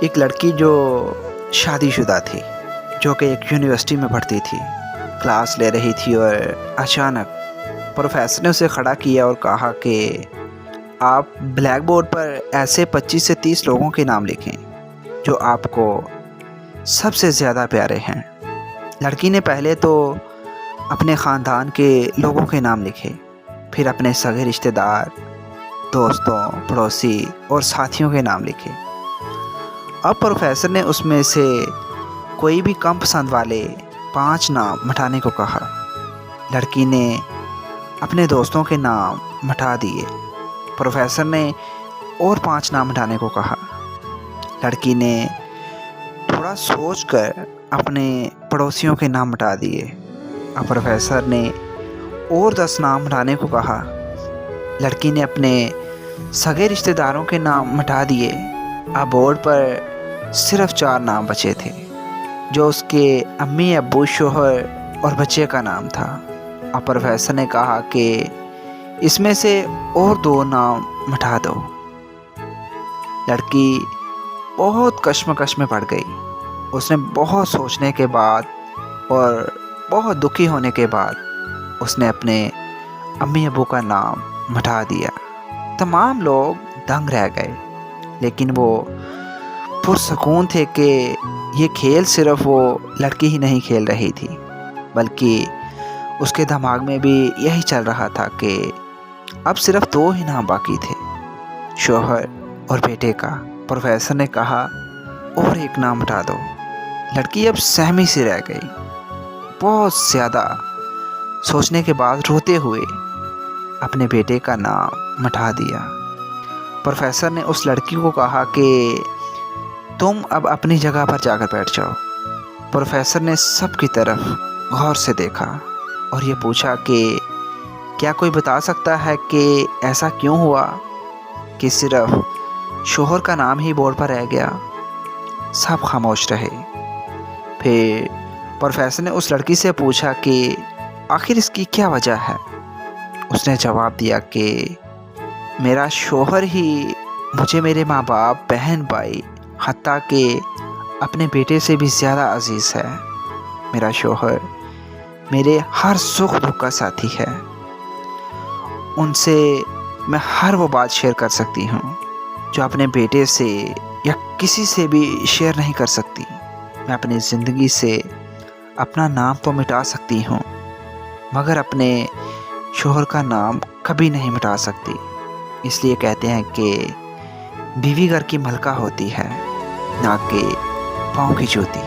एक लड़की जो शादीशुदा थी, जो कि एक यूनिवर्सिटी में पढ़ती थी, क्लास ले रही थी और अचानक प्रोफेसर ने उसे खड़ा किया और कहा कि आप ब्लैक बोर्ड पर ऐसे 25 से 30 लोगों के नाम लिखें जो आपको सबसे ज़्यादा प्यारे हैं। लड़की ने पहले तो अपने ख़ानदान के लोगों के नाम लिखे, फिर अपने सगे रिश्तेदार, दोस्तों, पड़ोसी और साथियों के नाम लिखे। अब प्रोफेसर ने उसमें से कोई भी कम पसंद वाले 5 नाम मिटाने को कहा। लड़की ने अपने दोस्तों के नाम मिटा दिए। प्रोफेसर ने और 5 नाम मिटाने को कहा। लड़की ने थोड़ा सोचकर अपने पड़ोसियों के नाम मिटा दिए। अब प्रोफेसर ने और 10 नाम मिटाने को कहा। लड़की ने अपने सगे रिश्तेदारों के नाम मिटा दिए। अब बोर्ड पर सिर्फ 4 नाम बचे थे, जो उसके अम्मी, अब्बू, शोहर और बच्चे का नाम था। अब प्रोफेसर ने कहा कि इसमें से और 2 नाम मिटा दो। लड़की बहुत कश्मकश में पड़ गई। उसने बहुत सोचने के बाद और बहुत दुखी होने के बाद उसने अपने अम्मी अब्बू का नाम मिटा दिया। तमाम लोग दंग रह गए, लेकिन वो पुरसकून थे कि ये खेल सिर्फ वो लड़की ही नहीं खेल रही थी, बल्कि उसके दिमाग में भी यही चल रहा था कि अब सिर्फ 2 ही नाम बाकी थे, शौहर और बेटे का। प्रोफेसर ने कहा और 1 नाम मिटा दो। लड़की अब सहमी सी रह गई। बहुत ज़्यादा सोचने के बाद रोते हुए अपने बेटे का नाम मिटा दिया। प्रोफेसर ने उस लड़की को कहा कि तुम अब अपनी जगह पर जाकर बैठ जाओ। प्रोफेसर ने सबकी तरफ गौर से देखा और ये पूछा कि क्या कोई बता सकता है कि ऐसा क्यों हुआ कि सिर्फ शोहर का नाम ही बोर्ड पर रह गया। सब खामोश रहे। फिर प्रोफेसर ने उस लड़की से पूछा कि आखिर इसकी क्या वजह है। उसने जवाब दिया कि मेरा शोहर ही मुझे मेरे माँ बाप, बहन, भाई, हत्ता कि अपने बेटे से भी ज़्यादा अजीज़ है। मेरा शोहर मेरे हर सुख दुख का साथी है। उनसे मैं हर वो बात शेयर कर सकती हूँ जो अपने बेटे से या किसी से भी शेयर नहीं कर सकती। मैं अपनी ज़िंदगी से अपना नाम तो मिटा सकती हूँ, मगर अपने शोहर का नाम कभी नहीं मिटा सकती। इसलिए कहते हैं कि बीवी घर की मलका होती है, ना कि पाँव की जूती।